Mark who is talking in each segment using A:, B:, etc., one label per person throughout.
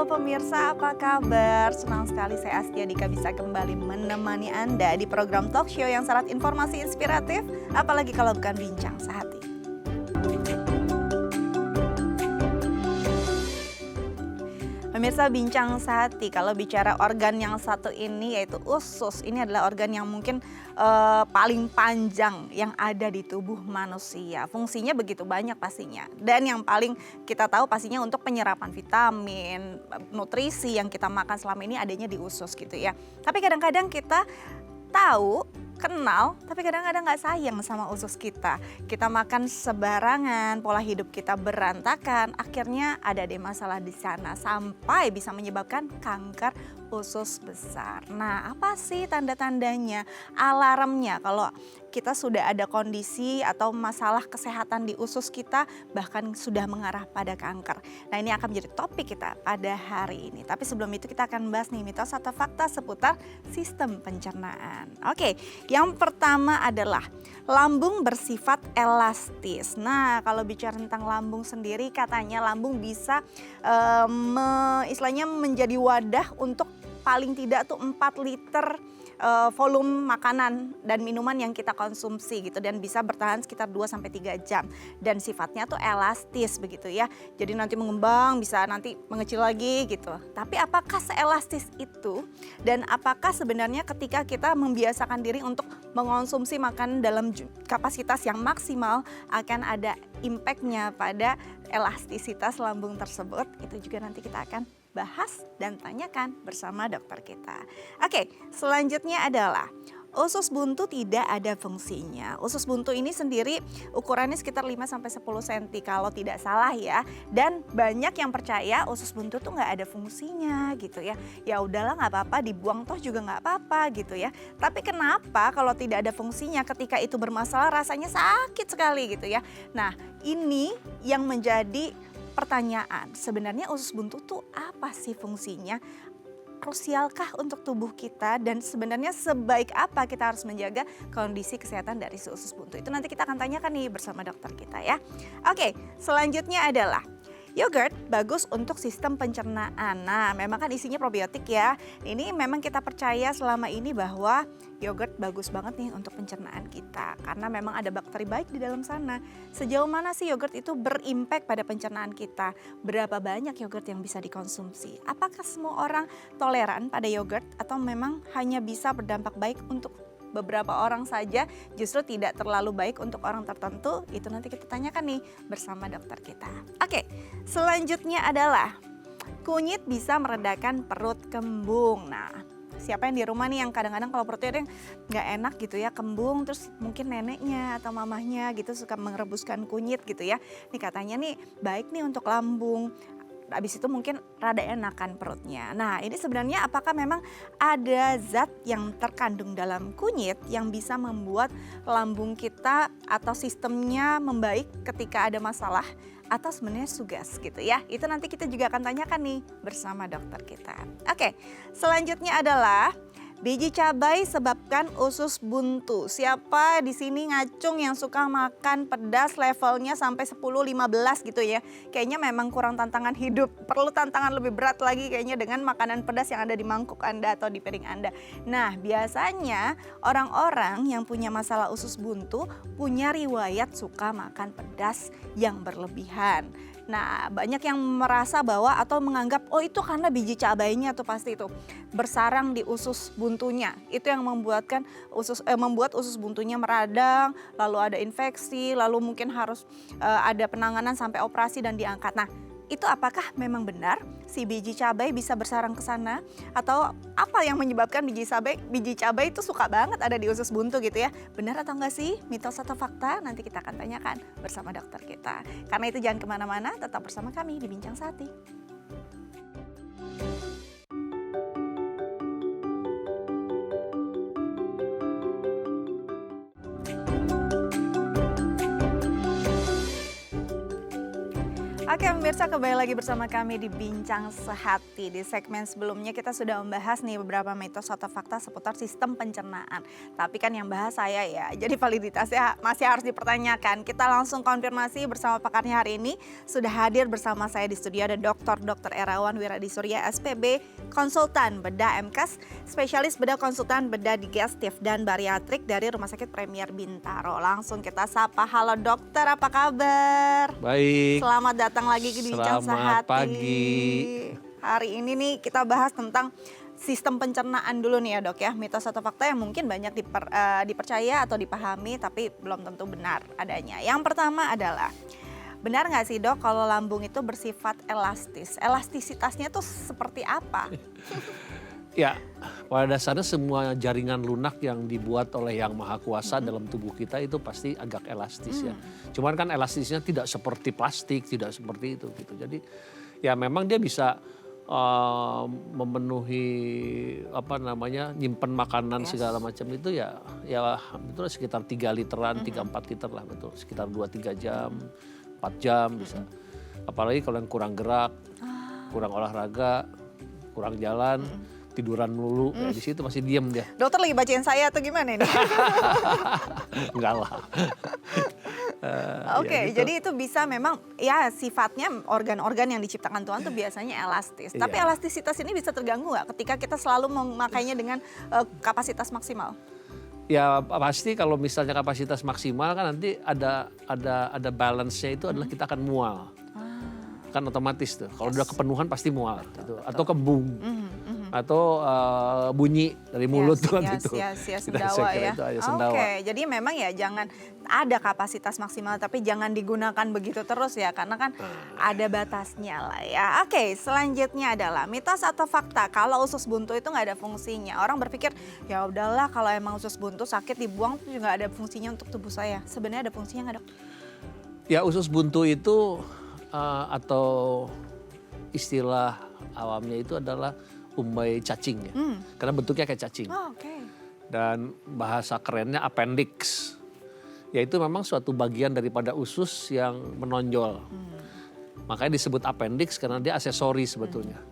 A: Halo pemirsa, apa kabar? Senang sekali saya Astia Dika bisa kembali menemani Anda di program talk show yang syarat informasi inspiratif, apalagi kalau bukan bincang sehati. Pemirsa bincang sehati, kalau bicara organ yang satu ini yaitu usus, ini adalah organ yang mungkin paling panjang yang ada di tubuh manusia. Fungsinya begitu banyak pastinya. Dan yang paling kita tahu pastinya untuk penyerapan vitamin, nutrisi yang kita makan selama ini adanya di usus gitu ya. Tapi kadang-kadang kita tahu, kenal, tapi kadang-kadang nggak sayang sama usus kita. Kita makan sebarangan, pola hidup kita berantakan, akhirnya ada deh masalah di sana sampai bisa menyebabkan kanker usus besar. Nah, apa sih tanda-tandanya, alarmnya kalau kita sudah ada kondisi atau masalah kesehatan di usus kita bahkan sudah mengarah pada kanker. Nah, ini akan menjadi topik kita pada hari ini. Tapi sebelum itu kita akan bahas nih mitos atau fakta seputar sistem pencernaan. Oke, yang pertama adalah lambung bersifat elastis. Nah, kalau bicara tentang lambung sendiri katanya lambung bisa istilahnya menjadi wadah untuk paling tidak tuh 4 liter volume makanan dan minuman yang kita konsumsi gitu dan bisa bertahan sekitar 2-3 jam dan sifatnya tuh elastis begitu ya. Jadi nanti mengembang bisa nanti mengecil lagi gitu. Tapi apakah seelastis itu dan apakah sebenarnya ketika kita membiasakan diri untuk mengonsumsi makanan dalam kapasitas yang maksimal akan ada impactnya pada elastisitas lambung tersebut, itu juga nanti kita akan bahas dan tanyakan bersama dokter kita. Oke, selanjutnya adalah usus buntu tidak ada fungsinya. Usus buntu ini sendiri ukurannya sekitar 5-10 cm kalau tidak salah ya. Dan banyak yang percaya usus buntu tuh nggak ada fungsinya gitu ya. Ya udahlah nggak apa-apa, dibuang toh juga nggak apa-apa gitu ya. Tapi kenapa kalau tidak ada fungsinya ketika itu bermasalah rasanya sakit sekali gitu ya. Nah, ini yang menjadi pertanyaan, sebenarnya usus buntu tuh apa sih fungsinya? Krusialkah untuk tubuh kita dan sebenarnya sebaik apa kita harus menjaga kondisi kesehatan dari si usus buntu? Itu nanti kita akan tanyakan nih bersama dokter kita ya. Oke, selanjutnya adalah yogurt bagus untuk sistem pencernaan. Nah, memang kan isinya probiotik ya. Ini memang kita percaya selama ini bahwa yogurt bagus banget nih untuk pencernaan kita. Karena memang ada bakteri baik di dalam sana. Sejauh mana sih yogurt itu berimpact pada pencernaan kita? Berapa banyak yogurt yang bisa dikonsumsi? Apakah semua orang toleran pada yogurt atau memang hanya bisa berdampak baik untuk beberapa orang saja, justru tidak terlalu baik untuk orang tertentu? Itu nanti kita tanyakan nih bersama dokter kita. Oke, selanjutnya adalah kunyit bisa meredakan perut kembung. Nah, siapa yang di rumah nih yang kadang-kadang kalau perutnya nggak enak gitu ya, kembung, terus mungkin neneknya atau mamahnya gitu suka merebuskan kunyit gitu ya. Nih katanya nih baik nih untuk lambung. Habis itu mungkin rada enakan perutnya. Nah, ini sebenarnya apakah memang ada zat yang terkandung dalam kunyit yang bisa membuat lambung kita atau sistemnya membaik ketika ada masalah atau sebenarnya sugas gitu ya. Itu nanti kita juga akan tanyakan nih bersama dokter kita. Oke, selanjutnya adalah biji cabai sebabkan usus buntu. Siapa di sini ngacung yang suka makan pedas levelnya sampai 10-15 gitu ya. Kayaknya memang kurang tantangan hidup. Perlu tantangan lebih berat lagi kayaknya dengan makanan pedas yang ada di mangkuk Anda atau di piring Anda. Nah, biasanya orang-orang yang punya masalah usus buntu punya riwayat suka makan pedas yang berlebihan. Nah, banyak yang merasa bahwa atau menganggap oh itu karena biji cabainya tuh pasti itu bersarang di usus buntunya. Itu yang membuat usus buntunya meradang, lalu ada infeksi, lalu mungkin harus ada penanganan sampai operasi dan diangkat. Nah, itu apakah memang benar si biji cabai bisa bersarang ke sana? Atau apa yang menyebabkan biji cabai itu suka banget ada di usus buntu gitu ya? Benar atau enggak sih? Mitos atau fakta? Nanti kita akan tanyakan bersama dokter kita. Karena itu jangan kemana-mana, tetap bersama kami di Bincang Sehati. Oke pemirsa, kembali lagi bersama kami di Bincang Sehati. Di segmen sebelumnya kita sudah membahas nih beberapa mitos atau fakta seputar sistem pencernaan. Tapi kan yang bahas saya ya, jadi validitasnya masih harus dipertanyakan. Kita langsung konfirmasi bersama pakarnya hari ini. Sudah hadir bersama saya di studio ada Dr. Erawan Wiradisurya SPB, konsultan bedah MKes, spesialis bedah konsultan bedah digestif dan bariatrik dari Rumah Sakit Premier Bintaro. Langsung kita sapa, halo dokter, apa kabar?
B: Baik.
A: Selamat datang lagi di Bincang
B: Selamat
A: Sehati.
B: pagi.
A: Hari ini nih kita bahas tentang sistem pencernaan dulu nih ya dok ya. Mitos atau fakta yang mungkin banyak dipercaya atau dipahami tapi belum tentu benar adanya. Yang pertama adalah, benar nggak sih dok kalau lambung itu bersifat elastis? Elastisitasnya tuh seperti apa?
B: Ya, pada dasarnya semua jaringan lunak yang dibuat oleh Yang Maha Kuasa dalam tubuh kita itu pasti agak elastis ya. Cuman kan elastisnya tidak seperti plastik, tidak seperti itu gitu. Jadi ya memang dia bisa memenuhi nyimpen makanan segala macam itu ya betul sekitar 3 literan, 3-4 liter lah betul. Sekitar 2-3 jam, 4 jam bisa. Apalagi kalau yang kurang gerak, kurang olahraga, kurang jalan, tiduran melulu, ya di situ masih diem dia.
A: Dokter lagi bacain saya atau gimana ini?
B: Enggak lah.
A: Oke,
B: Ya gitu.
A: jadi itu bisa memang ya sifatnya organ-organ yang diciptakan Tuhan tuh biasanya elastis. Tapi
B: Iya.
A: elastisitas ini bisa terganggu nggak ketika kita selalu memakainya dengan kapasitas maksimal?
B: Ya pasti kalau misalnya kapasitas maksimal kan nanti ada balance-nya itu adalah kita akan mual. Kan otomatis tuh. Kalau udah kepenuhan pasti mual gitu. Atau kembung. Atau bunyi dari mulut tuh kan gitu.
A: Sendawa ya.
B: Itu aja, sendawa.
A: Oke, jadi memang ya jangan ada kapasitas maksimal tapi jangan digunakan begitu terus ya karena kan ada batasnya lah ya. Oke, selanjutnya adalah mitos atau fakta kalau usus buntu itu nggak ada fungsinya. Orang berpikir ya udahlah kalau emang usus buntu sakit dibuang tuh juga ada fungsinya untuk tubuh saya. Sebenarnya ada fungsinya nggak dok?
B: Ya usus buntu itu atau istilah awamnya itu adalah umbai cacing ya. Karena bentuknya kayak cacing.
A: Oh, oke.
B: Dan bahasa kerennya appendix. Yaitu memang suatu bagian daripada usus yang menonjol. Makanya disebut appendix karena dia aksesori sebetulnya.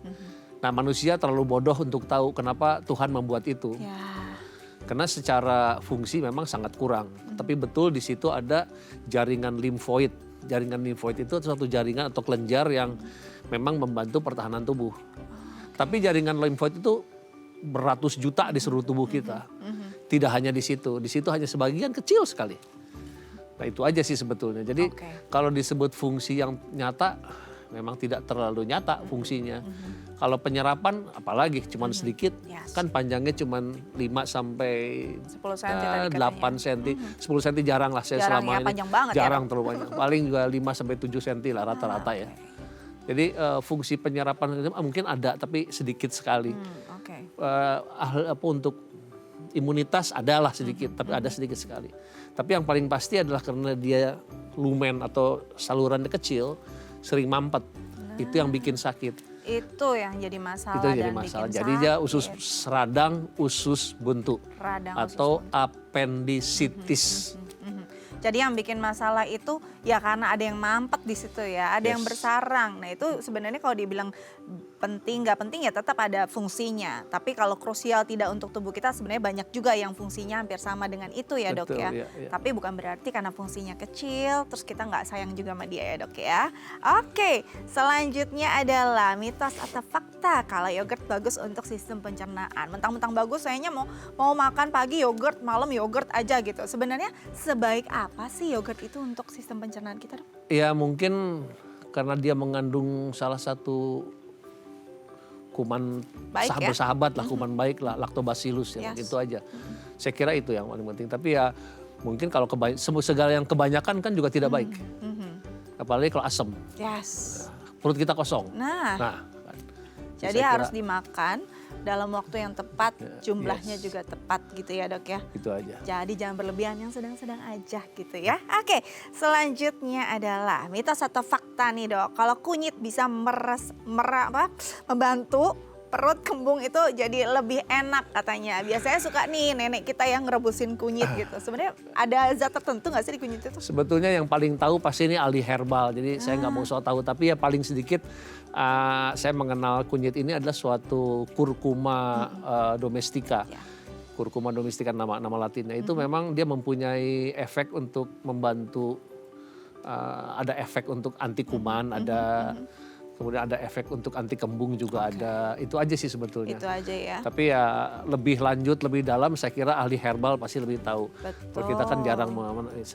B: Nah manusia terlalu bodoh untuk tahu kenapa Tuhan membuat itu.
A: Ya.
B: Karena secara fungsi memang sangat kurang. Tapi betul di situ ada jaringan limfoid. Jaringan limfoid itu suatu jaringan atau kelenjar yang memang membantu pertahanan tubuh. Tapi jaringan limfoid itu beratus juta di seluruh tubuh kita. Tidak hanya di situ hanya sebagian kecil sekali. Nah itu aja sih sebetulnya. Jadi kalau disebut fungsi yang nyata, memang tidak terlalu nyata fungsinya. Kalau penyerapan apalagi cuman sedikit, kan panjangnya cuman 5 sampai
A: 10 cm tadi
B: 8 cm. 10 cm jarang lah saya
A: Jarang
B: selama
A: ya,
B: ini.
A: panjang banget ya,
B: Jarang
A: Dok?
B: terlalu banyak. Paling juga 5 sampai 7 cm lah rata-rata ya. Jadi fungsi penyerapan mungkin ada tapi sedikit sekali. Untuk imunitas adalah sedikit, tapi ada sedikit sekali. Tapi yang paling pasti adalah karena dia lumen atau salurannya kecil, sering mampet. Itu yang bikin sakit.
A: Itu yang jadi masalah.
B: Itu yang jadi masalah. Jadi dia usus radang, usus buntu. Atau appendicitis.
A: Jadi yang bikin masalah itu ya karena ada yang mampet di situ ya, ada yang bersarang. Nah itu sebenarnya kalau dibilang penting nggak penting ya tetap ada fungsinya. Tapi kalau krusial tidak untuk tubuh kita sebenarnya banyak juga yang fungsinya hampir sama dengan itu ya dok ya.
B: Iya.
A: Tapi bukan berarti karena fungsinya kecil terus kita nggak sayang juga sama dia ya dok ya. Oke, selanjutnya adalah mitos atau fakta kalau yogurt bagus untuk sistem pencernaan. Mentang-mentang bagus sayangnya mau makan pagi yogurt, malam yogurt aja gitu. Sebenarnya sebaik apa sih yogurt itu untuk sistem pencernaan kita dok?
B: Ya mungkin karena dia mengandung salah satu kuman bersahabat lah, kuman baik lah, lactobacillus ya, itu aja. Saya kira itu yang paling penting. Tapi ya mungkin kalau segala yang kebanyakan kan juga tidak baik. Apalagi kalau asam. Perut kita kosong.
A: Nah
B: kan.
A: jadi harus dimakan dalam waktu yang tepat, jumlahnya juga tepat gitu ya dok ya.
B: Itu aja.
A: Jadi jangan berlebihan, yang sedang-sedang aja gitu ya. Oke, selanjutnya adalah mitos atau fakta nih dok. Kalau kunyit bisa membantu perut kembung itu jadi lebih enak katanya. Biasanya suka nih nenek kita yang ngerebusin kunyit gitu. Sebenarnya ada zat tertentu nggak sih di kunyit itu?
B: Sebetulnya yang paling tahu pasti ini ahli herbal, jadi saya nggak mau so tahu. Tapi ya paling sedikit saya mengenal kunyit ini adalah suatu curcuma domestica.
A: Ya.
B: Curcuma domestica nama latinnya itu memang dia mempunyai efek untuk membantu, ada efek untuk anti kuman, ada kemudian ada efek untuk anti kembung juga ada. Itu aja sih sebetulnya.
A: Itu aja ya.
B: Tapi ya lebih lanjut, lebih dalam saya kira ahli herbal pasti lebih tahu.
A: Betul.
B: Kita kan jarang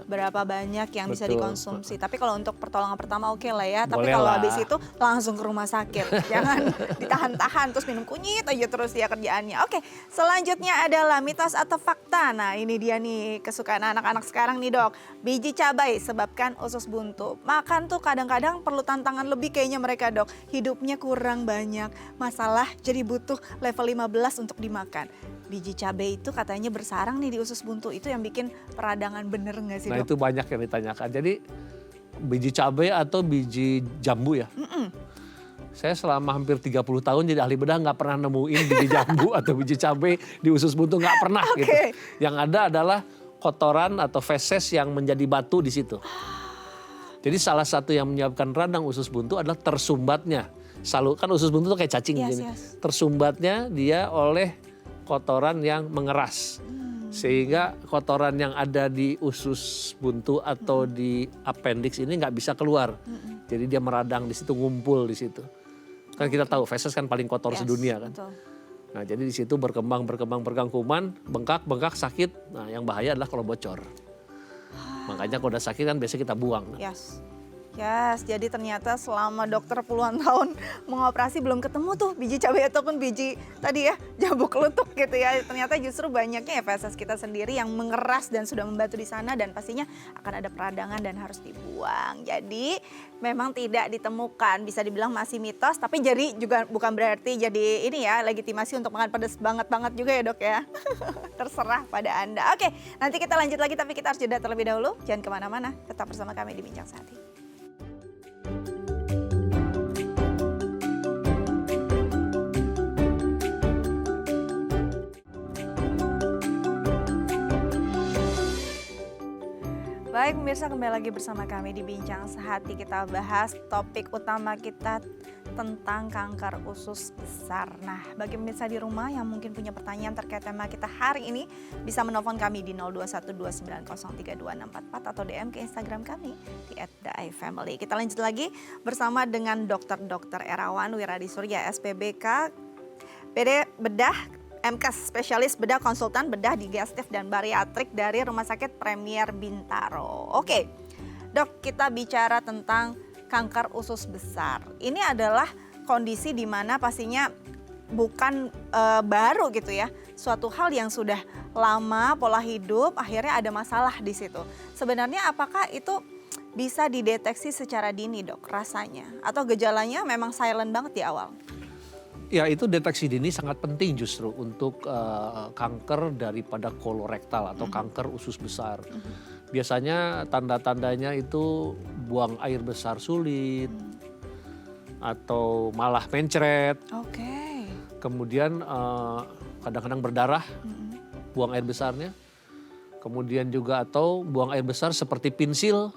A: Berapa banyak yang bisa
B: Betul.
A: dikonsumsi. Tapi kalau untuk pertolongan pertama oke lah ya. Tapi
B: Boleh
A: kalau
B: lah.
A: habis itu langsung ke rumah sakit. Jangan ditahan-tahan terus minum kunyit aja terus ya kerjaannya. Oke, selanjutnya adalah mitos atau fakta. Nah ini dia nih kesukaan anak-anak sekarang nih dok. Biji cabai sebabkan usus buntu. Makan tuh kadang-kadang perlu tantangan lebih kayaknya mereka dok. Hidupnya kurang banyak masalah jadi butuh level 15 untuk dimakan. Biji cabai itu katanya bersarang nih di usus buntu. Itu yang bikin peradangan, bener nggak sih
B: Nah
A: dok?
B: itu banyak yang ditanyakan. Jadi biji cabai atau biji jambu ya? Saya selama hampir 30 tahun jadi ahli bedah nggak pernah nemuin biji jambu atau biji cabai di usus buntu, nggak pernah gitu. Yang ada adalah kotoran atau feses yang menjadi batu di situ. Jadi salah satu yang menyebabkan radang usus buntu adalah tersumbatnya. Kan usus buntu tuh kayak cacing gini. Tersumbatnya dia oleh kotoran yang mengeras. Sehingga kotoran yang ada di usus buntu atau di appendix ini nggak bisa keluar. Jadi dia meradang di situ, ngumpul di situ. Kan kita tahu feses kan paling kotor sedunia kan.
A: Betul.
B: Nah jadi di situ berkembang kuman, bengkak, sakit. Nah yang bahaya adalah kalau bocor. Makanya kalau udah sakit kan biasanya kita buang.
A: Yes, jadi ternyata selama dokter puluhan tahun mengoperasi belum ketemu tuh biji cabai ataupun biji tadi ya jambu kelutuk gitu ya. Ternyata justru banyaknya ya feses kita sendiri yang mengeras dan sudah membantu di sana dan pastinya akan ada peradangan dan harus dibuang. Jadi memang tidak ditemukan, bisa dibilang masih mitos, tapi jadi juga bukan berarti jadi ini ya legitimasi untuk makan pedas banget juga ya dok ya. Terserah pada Anda. Oke, nanti kita lanjut lagi tapi kita harus jeda terlebih dahulu. Jangan kemana-mana, tetap bersama kami di Bincang Sehati. Baik pemirsa, kembali lagi bersama kami di Bincang Sehati. Kita bahas topik utama kita tentang kanker usus besar. Nah bagi pemirsa di rumah yang mungkin punya pertanyaan terkait tema kita hari ini, bisa menelpon kami di 0212903264 atau DM ke Instagram kami di @daifamily. Kita lanjut lagi bersama dengan Dr. Erawan Wiradisuriya SPBK, PD Bedah, MKes, spesialis bedah, konsultan bedah digestif dan bariatrik dari Rumah Sakit Premier Bintaro. Oke, dok, kita bicara tentang kanker usus besar. Ini adalah kondisi di mana pastinya bukan baru gitu ya. Suatu hal yang sudah lama, pola hidup, akhirnya ada masalah di situ. Sebenarnya apakah itu bisa dideteksi secara dini dok rasanya? Atau gejalanya memang silent banget di awal?
B: Ya itu deteksi dini sangat penting justru untuk kanker daripada kolorektal atau kanker usus besar. Biasanya tanda-tandanya itu buang air besar sulit atau malah mencret. Kemudian kadang-kadang berdarah, buang air besarnya. Kemudian juga atau buang air besar seperti pensil.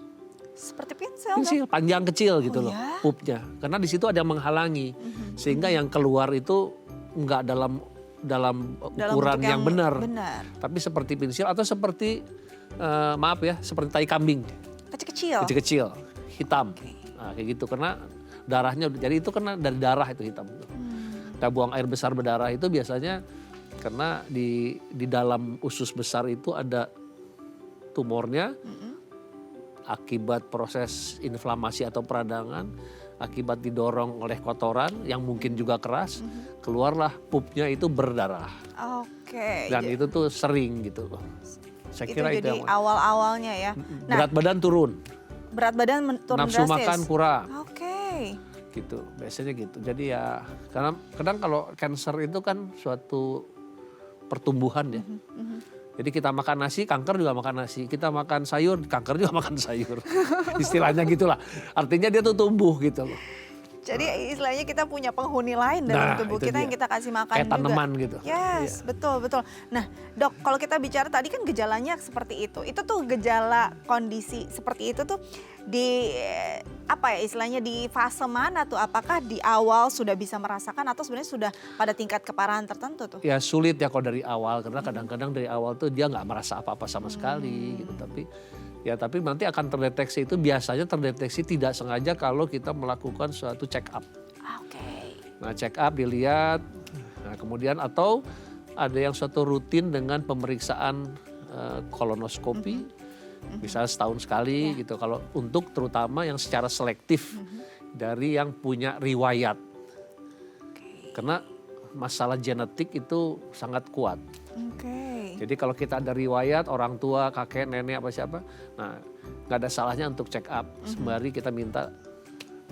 A: Seperti
B: pensil panjang kecil gitu loh,
A: ya?
B: pupnya. Karena di situ ada yang menghalangi, sehingga yang keluar itu nggak dalam ukuran yang benar. Tapi seperti pensil atau seperti maaf ya, seperti tai kambing. Kecil-kecil, hitam. Nah, kayak gitu karena darahnya, jadi itu karena dari darah itu hitam. Nah, buang air besar berdarah itu biasanya karena di dalam usus besar itu ada tumornya. Akibat proses inflamasi atau peradangan, akibat didorong oleh kotoran yang mungkin juga keras, keluarlah pupnya itu berdarah. Dan itu tuh sering gitu loh. Saya kira itu
A: jadi awal-awalnya ya.
B: Berat badan turun.
A: Turun
B: nafsu
A: drastis.
B: Makan kurang. Gitu, biasanya gitu. Jadi ya, karena kadang kalau kanker itu kan suatu pertumbuhan ya. Jadi kita makan nasi, kanker juga makan nasi. Kita makan sayur, kanker juga makan sayur. Istilahnya gitulah. Artinya dia tuh tumbuh gitu loh.
A: Jadi istilahnya kita punya penghuni lain dalam
B: Nah,
A: tubuh
B: itu
A: kita
B: dia.
A: yang kita kasih makan
B: Kayak
A: juga.
B: tanaman gitu.
A: Yes,
B: Iya.
A: betul betul. Nah, Dok, kalau kita bicara tadi kan gejalanya seperti itu. Itu tuh gejala kondisi seperti itu tuh di apa ya istilahnya di fase mana tuh? Apakah di awal sudah bisa merasakan atau sebenarnya sudah pada tingkat keparahan tertentu tuh?
B: Ya sulit ya kalau dari awal, karena kadang-kadang dari awal tuh dia nggak merasa apa-apa sama sekali gitu. Tapi nanti akan terdeteksi, itu biasanya terdeteksi tidak sengaja kalau kita melakukan suatu check up.
A: Oke.
B: Nah check up dilihat, nah kemudian atau ada yang suatu rutin dengan pemeriksaan kolonoskopi, bisa setahun sekali gitu. Kalau untuk terutama yang secara selektif dari yang punya riwayat, karena masalah genetik itu sangat kuat.
A: Oke.
B: Jadi kalau kita ada riwayat orang tua, kakek, nenek apa siapa, nah nggak ada salahnya untuk check up. Sembari kita minta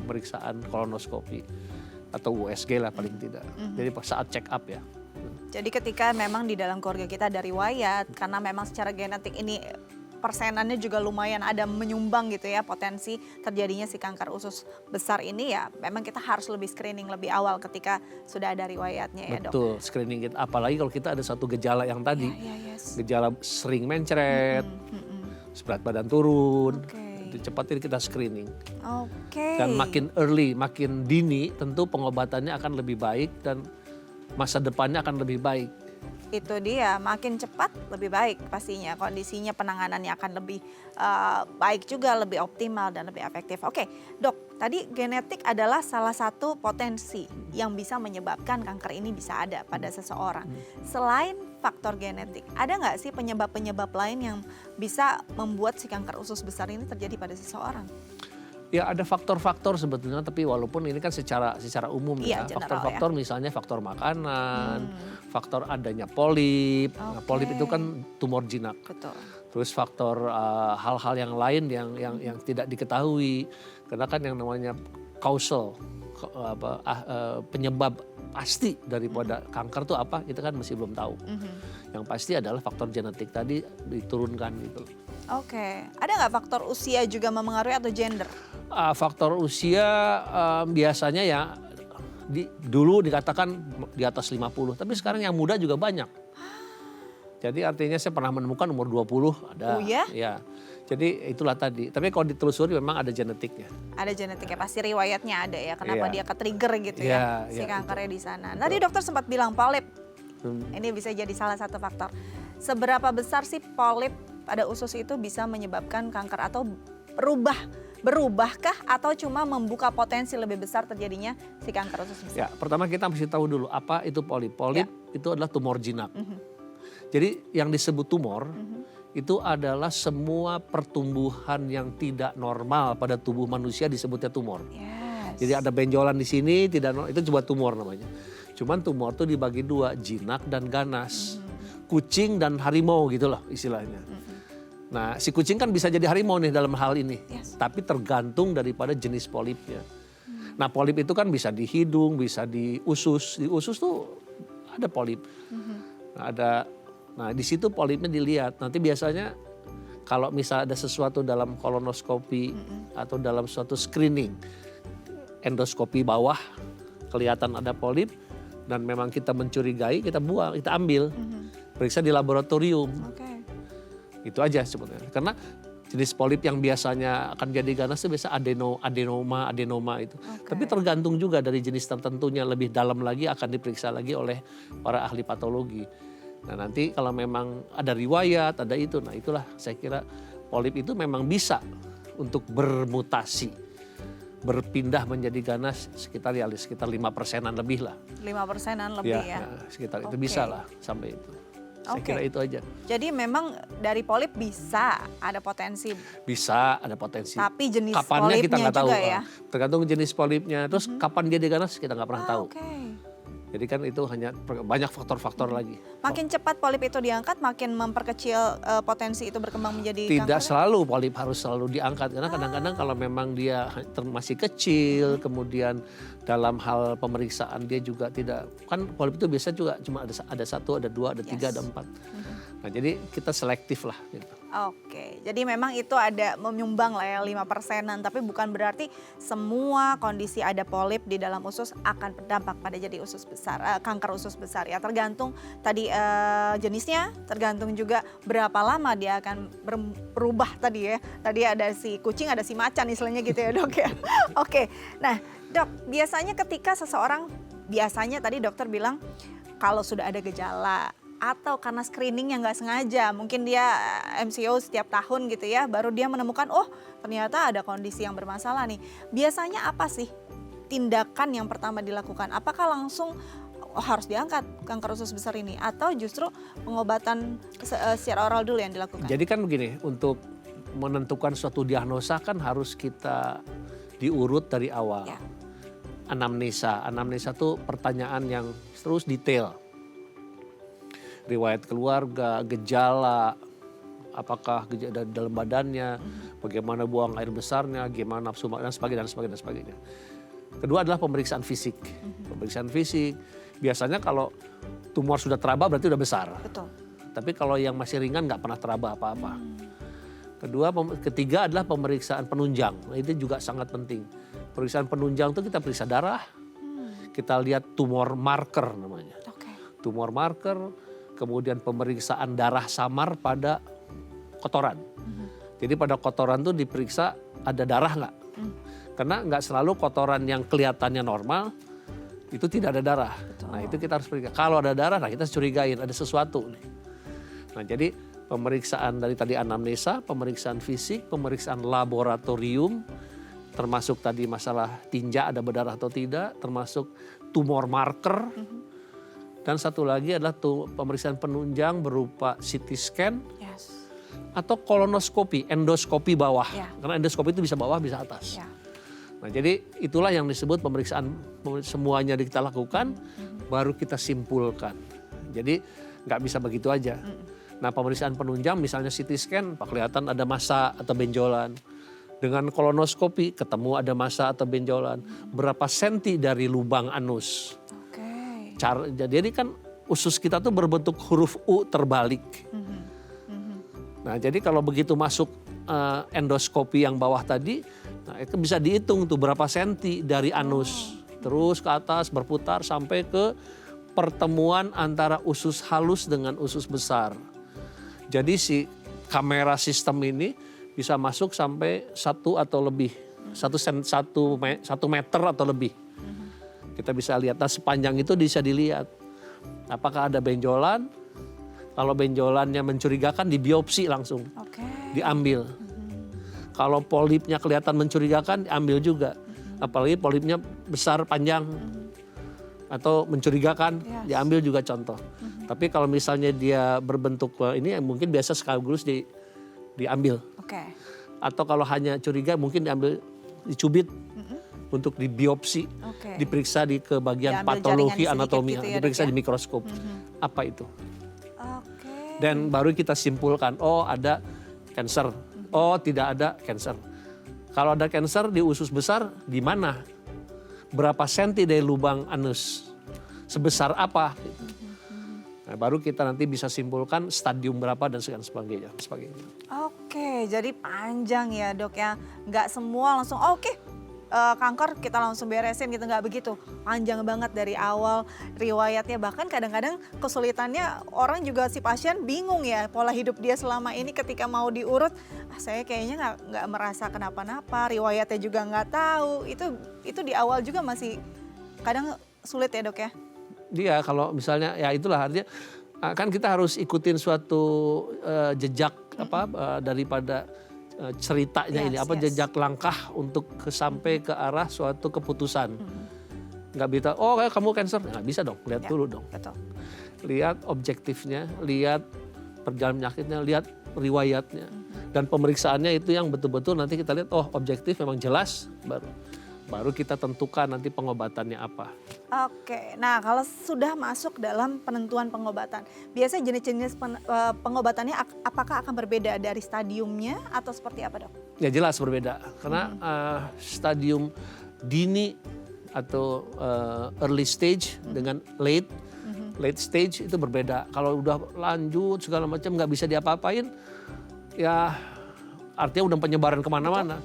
B: pemeriksaan kolonoskopi atau USG lah paling tidak. Jadi saat check up ya.
A: Jadi ketika memang di dalam keluarga kita ada riwayat, karena memang secara genetik ini persenannya juga lumayan ada menyumbang gitu ya potensi terjadinya si kanker usus besar ini, ya memang kita harus lebih screening lebih awal ketika sudah ada riwayatnya ya Dok.
B: Betul, screening kita. Apalagi kalau kita ada satu gejala yang tadi,
A: Yes.
B: gejala sering mencret, berat badan turun,
A: Oke.
B: itu cepat kita screening.
A: Oke.
B: Dan makin early, makin dini, tentu pengobatannya akan lebih baik dan masa depannya akan lebih baik.
A: Itu dia, makin cepat lebih baik pastinya, kondisinya penanganannya akan lebih baik juga, lebih optimal dan lebih efektif. Oke Dok, tadi genetik adalah salah satu potensi yang bisa menyebabkan kanker ini bisa ada pada seseorang. Selain faktor genetik, ada nggak sih penyebab-penyebab lain yang bisa membuat si kanker usus besar ini terjadi pada seseorang?
B: Ya ada faktor-faktor sebetulnya, tapi walaupun ini kan secara umum
A: Iya,
B: ya.
A: general
B: Faktor-faktor misalnya faktor makanan, faktor adanya polip. Nah, polip itu kan tumor jinak.
A: Betul.
B: Terus faktor hal-hal yang lain yang tidak diketahui. Karena kan yang namanya causal, penyebab pasti daripada kanker tuh apa, kita kan masih belum tahu. Yang pasti adalah faktor genetik tadi diturunkan gitu.
A: Oke, ada nggak faktor usia juga memengaruhi atau gender?
B: Faktor usia biasanya ya dulu dikatakan di atas 50, tapi sekarang yang muda juga banyak. Jadi artinya saya pernah menemukan umur 20 ada.
A: Oh ya?
B: Ya. Jadi itulah tadi. Tapi kalau ditelusuri memang ada genetiknya.
A: Ada genetiknya, pasti riwayatnya ada ya. Kenapa
B: Iya.
A: dia ke-trigger gitu
B: Iya,
A: ya, si
B: iya,
A: kankernya di sana. Tadi dokter sempat bilang polip. Ini bisa jadi salah satu faktor. Seberapa besar sih polip pada usus itu bisa menyebabkan kanker atau berubahkah atau cuma membuka potensi lebih besar terjadinya si kanker usus besar?
B: Ya, pertama kita mesti tahu dulu apa itu polip. Polip itu adalah tumor jinak. Jadi yang disebut tumor itu adalah semua pertumbuhan yang tidak normal pada tubuh manusia disebutnya tumor.
A: Yes.
B: Jadi ada benjolan di sini itu coba tumor namanya. Cuman tumor tuh dibagi dua, jinak dan ganas. Kucing dan harimau gitu loh istilahnya. Nah si kucing kan bisa jadi harimau nih dalam hal ini.
A: Yes.
B: Tapi tergantung daripada jenis polipnya. Nah polip itu kan bisa di hidung, bisa di usus. Di usus tuh ada polip. Nah di situ polipnya dilihat. Nanti biasanya kalau misalnya ada sesuatu dalam kolonoskopi atau dalam suatu screening, endoskopi bawah kelihatan ada polip dan memang kita mencurigai, kita buang, kita ambil, periksa di laboratorium.
A: Oke.
B: Itu aja sebetulnya. Karena jenis polip yang biasanya akan jadi ganas itu biasa adenoma itu. Tapi tergantung juga dari jenis tertentunya, lebih dalam lagi akan diperiksa lagi oleh para ahli patologi. Nah nanti kalau memang ada riwayat, ada itu, nah itulah saya kira polip itu memang bisa untuk bermutasi, berpindah menjadi ganas sekitar 5%-an lebih lah.
A: 5%-an lebih ya.
B: Sekitar itu
A: Oke.
B: bisa lah sampai itu. Saya
A: Oke.
B: kira itu aja.
A: Jadi memang dari polip bisa ada potensi,
B: Bisa ada potensi.
A: tapi jenis
B: Kapannya kita
A: polipnya
B: nggak tahu.
A: juga ya.
B: Tergantung jenis polipnya. Terus kapan dia diganas kita nggak pernah tahu.
A: Oke.
B: Jadi kan itu hanya banyak faktor-faktor lagi.
A: Makin cepat polip itu diangkat, makin memperkecil potensi itu berkembang menjadi
B: Tidak
A: kanker.
B: selalu polip harus selalu diangkat. Karena kadang-kadang kalau memang dia masih kecil, kemudian dalam hal pemeriksaan dia juga tidak, kan polip itu biasa juga cuma ada 1, ada 2, ada 3,
A: Yes.
B: ada 4. Nah jadi kita selektif lah gitu.
A: Oke, jadi memang itu ada menyumbang lah ya 5%-an, tapi bukan berarti semua kondisi ada polip di dalam usus akan berdampak pada jadi usus besar, kanker usus besar ya. Tergantung tadi jenisnya, tergantung juga berapa lama dia akan berubah tadi ya. Tadi ada si kucing, ada si macan istilahnya gitu ya dok ya. Oke, nah dok, biasanya ketika seseorang, biasanya tadi dokter bilang kalau sudah ada gejala, atau karena screening yang nggak sengaja, mungkin dia MCO setiap tahun gitu ya, baru dia menemukan oh ternyata ada kondisi yang bermasalah nih. Biasanya apa sih tindakan yang pertama dilakukan? Apakah langsung harus diangkat kanker usus besar ini, atau justru pengobatan secara oral dulu yang dilakukan?
B: Jadi kan begini, untuk menentukan suatu diagnosa kan harus kita diurut dari awal.
A: Ya.
B: Anamnesa itu pertanyaan yang terus detail. Riwayat keluarga, gejala, apakah gejala dari dalam badannya, bagaimana buang air besarnya, gimana nafsu makan, dan sebagainya. Kedua adalah pemeriksaan fisik. Pemeriksaan fisik, biasanya kalau tumor sudah teraba berarti sudah besar.
A: Betul.
B: Tapi kalau yang masih ringan nggak pernah teraba apa-apa. Ketiga adalah pemeriksaan penunjang. Nah, itu juga sangat penting. Pemeriksaan penunjang itu kita periksa darah, kita lihat tumor marker namanya. Tumor marker, kemudian pemeriksaan darah samar pada kotoran. Jadi pada kotoran tuh diperiksa ada darah nggak? Karena nggak selalu kotoran yang kelihatannya normal itu tidak ada darah.
A: Betul.
B: Nah itu kita harus periksa. Kalau ada darah, nah kita curigain ada sesuatu nih. Nah jadi pemeriksaan dari tadi anamnesa, pemeriksaan fisik, pemeriksaan laboratorium, termasuk tadi masalah tinja ada berdarah atau tidak, termasuk tumor marker. Dan satu lagi adalah pemeriksaan penunjang berupa CT scan atau kolonoskopi, endoskopi bawah. Karena endoskopi itu bisa bawah, bisa atas. Nah jadi itulah yang disebut pemeriksaan semuanya kita lakukan, baru kita simpulkan. Jadi nggak bisa begitu aja. Nah pemeriksaan penunjang misalnya CT scan, kelihatan ada massa atau benjolan. Dengan kolonoskopi ketemu ada massa atau benjolan. Berapa senti dari lubang anus. Jadi kan usus kita tuh berbentuk huruf U terbalik. Nah jadi kalau begitu masuk endoskopi yang bawah tadi, nah itu bisa dihitung tuh berapa senti dari anus. Terus ke atas berputar sampai ke pertemuan antara usus halus dengan usus besar. Jadi si kamera sistem ini bisa masuk sampai 1 atau lebih, 1 meter atau lebih. Kita bisa lihat, nah sepanjang itu bisa dilihat apakah ada benjolan. Kalau benjolannya mencurigakan dibiopsi langsung, diambil. Kalau polipnya kelihatan mencurigakan diambil juga. Apalagi polipnya besar panjang atau mencurigakan diambil juga contoh. Tapi kalau misalnya dia berbentuk ini mungkin biasa sekaligus diambil. Atau kalau hanya curiga mungkin diambil, dicubit. Untuk dibiopsi, diperiksa ke bagian patologi anatomi, gitu ya, diperiksa di mikroskop. Apa itu? Dan baru kita simpulkan, oh ada kanker, oh tidak ada kanker. Kalau ada kanker di usus besar, di mana? Berapa senti dari lubang anus? Sebesar apa? Nah, baru kita nanti bisa simpulkan stadium berapa dan sebagainya.
A: Oke, jadi panjang ya dok ya. Nggak semua langsung kanker kita langsung beresin gitu, nggak begitu. Panjang banget dari awal riwayatnya, bahkan kadang-kadang kesulitannya orang juga si pasien bingung ya pola hidup dia selama ini ketika mau diurut. Saya kayaknya nggak merasa kenapa-napa, riwayatnya juga nggak tahu. Itu di awal juga masih kadang sulit ya dok ya.
B: Dia kalau misalnya ya itulah artinya kan kita harus ikutin suatu jejak daripada ceritanya ini jejak langkah untuk sampai ke arah suatu keputusan. Nggak bisa kamu kanker, nggak bisa dong, lihat dulu dong. Lihat objektifnya, lihat perjalanan penyakitnya, lihat riwayatnya. Dan pemeriksaannya itu yang betul-betul nanti kita lihat objektif memang jelas, baru kita tentukan nanti pengobatannya apa.
A: Oke, nah kalau sudah masuk dalam penentuan pengobatan, biasanya jenis-jenis pengobatannya apakah akan berbeda dari stadiumnya atau seperti apa dok?
B: Ya jelas berbeda, karena stadium dini atau early stage dengan late stage itu berbeda. Kalau udah lanjut segala macam nggak bisa diapa-apain, Ya artinya udah penyebaran kemana-mana.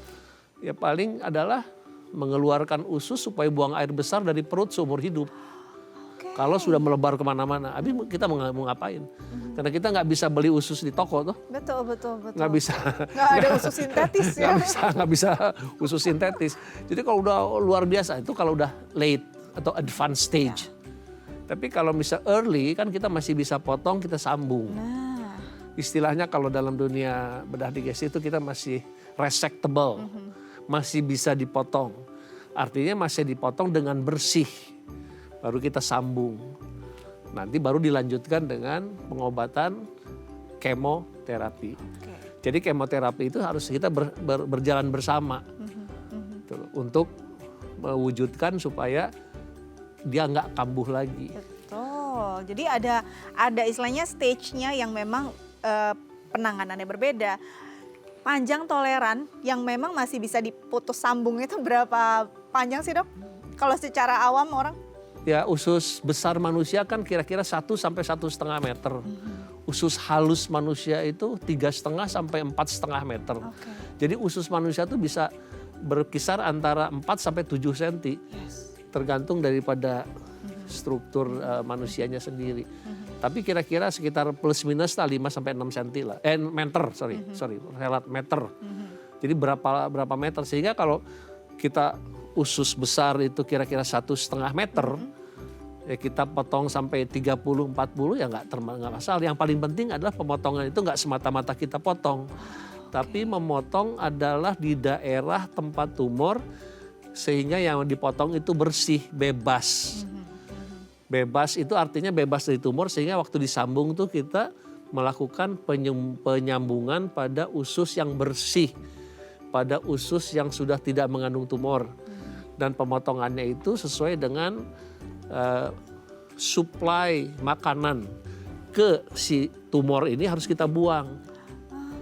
B: Ya paling adalah mengeluarkan usus supaya buang air besar dari perut seumur hidup.
A: Oke.
B: Kalau sudah melebar kemana-mana, habis kita mau ngapain? Karena kita nggak bisa beli usus di toko tuh,
A: Betul.
B: nggak bisa,
A: Nggak ada usus sintetis ya.
B: nggak bisa usus sintetis. Jadi kalau udah luar biasa itu kalau udah late atau advanced stage. Tapi kalau misal early kan kita masih bisa potong, kita sambung.
A: Nah,
B: Istilahnya kalau dalam dunia bedah digesti itu kita masih resectable, masih bisa dipotong. Artinya masih dipotong dengan bersih, baru kita sambung. Nanti baru dilanjutkan dengan pengobatan kemoterapi.
A: oke.
B: Jadi kemoterapi itu harus kita berjalan bersama gitu, untuk mewujudkan supaya dia nggak kambuh lagi.
A: Betul. Jadi ada istilahnya stage-nya yang memang penanganannya berbeda. Panjang toleran yang memang masih bisa diputus sambung itu berapa panjang sih, Dok? Kalau secara awam orang?
B: Ya usus besar manusia kan kira-kira 1 sampai 1,5 meter. Usus halus manusia itu 3,5 sampai 4,5 meter.
A: Oke.
B: Jadi usus manusia itu bisa berkisar antara 4 sampai 7 cm.
A: Yes.
B: Tergantung daripada struktur manusianya sendiri. Tapi kira-kira sekitar plus minus 5 sampai 6 cm lah. Meter, sorry, relat meter. Jadi berapa meter, sehingga kalau kita usus besar itu kira-kira 1,5 meter, ya kita potong sampai 30-40 ya nggak masalah. Yang paling penting adalah pemotongan itu nggak semata-mata kita potong. Tapi memotong adalah di daerah tempat tumor, sehingga yang dipotong itu bersih, bebas. Bebas itu artinya bebas dari tumor, sehingga waktu disambung tuh kita melakukan penyambungan pada usus yang bersih, pada usus yang sudah tidak mengandung tumor. Dan pemotongannya itu sesuai dengan supply makanan ke si tumor ini harus kita buang.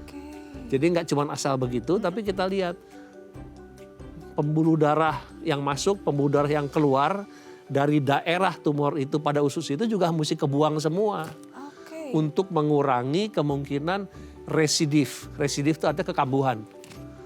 A: Oke.
B: Jadi nggak cuma asal begitu, tapi kita lihat pembuluh darah yang masuk, pembuluh darah yang keluar dari daerah tumor itu pada usus itu juga mesti kebuang semua.
A: Oke.
B: Untuk mengurangi kemungkinan residif. Residif itu ada kekambuhan.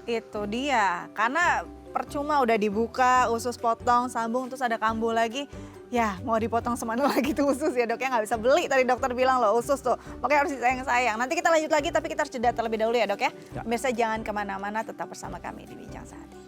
A: Itu dia. Karena percuma udah dibuka, usus potong, sambung, terus ada kambuh lagi. Ya mau dipotong semana lagi tuh usus ya, Dok, ya nggak bisa beli. Tadi dokter bilang loh usus tuh, makanya harus disayang-sayang. Nanti kita lanjut lagi, tapi kita harus jeda terlebih dahulu ya, Dok, ya. Pemirsa jangan kemana-mana, tetap bersama kami di Bincang Sehati.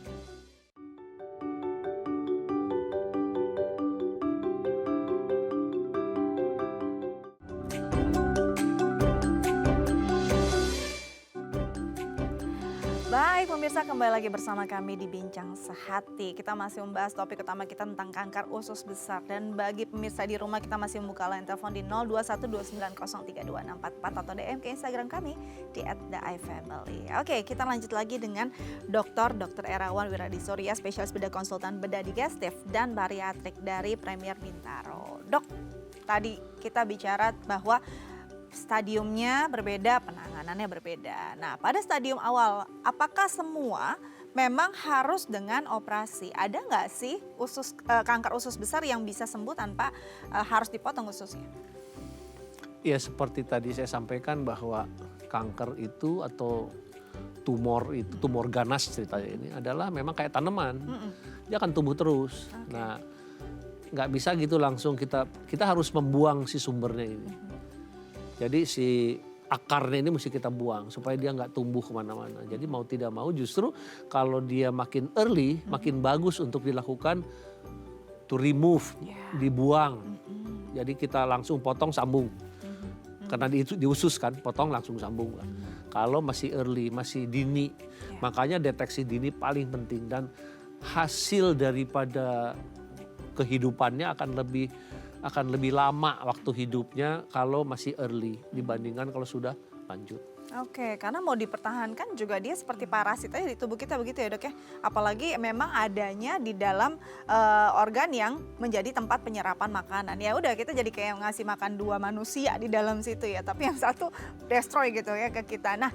A: Baik pemirsa, kembali lagi bersama kami di Bincang Sehati. Kita masih membahas topik utama kita tentang kanker usus besar. Dan bagi pemirsa di rumah, kita masih membuka line telepon di 0212903244 atau DM ke Instagram kami di @theifamily. Oke, kita lanjut lagi dengan Dr. Erawan Wiradisurya, spesialis bedah konsultan bedah digestif dan bariatrik dari Premier Bintaro. Dok, tadi kita bicara bahwa stadiumnya berbeda, penanganannya berbeda. Nah, pada stadium awal, apakah semua memang harus dengan operasi? Ada nggak sih kanker usus besar yang bisa sembuh tanpa harus dipotong ususnya?
B: Ya seperti tadi saya sampaikan bahwa kanker itu atau tumor itu, tumor ganas ceritanya ini adalah memang kayak tanaman. Dia akan tumbuh terus. Nah, nggak bisa gitu langsung kita harus membuang si sumbernya ini. Jadi si akarnya ini mesti kita buang supaya dia nggak tumbuh kemana-mana. Jadi mau tidak mau justru kalau dia makin early, makin bagus untuk dilakukan to remove, dibuang. Jadi kita langsung potong sambung. Karena diusus kan, potong langsung sambung. Kalau masih early, masih dini, makanya deteksi dini paling penting. Dan hasil daripada kehidupannya akan lebih lama waktu hidupnya kalau masih early dibandingkan kalau sudah lanjut.
A: Oke, karena mau dipertahankan juga dia seperti parasit aja di tubuh kita begitu ya, Dok, ya. Apalagi memang adanya di dalam organ yang menjadi tempat penyerapan makanan. Ya udah, kita jadi kayak ngasih makan 2 manusia di dalam situ ya, tapi yang satu destroy gitu ya ke kita. Nah,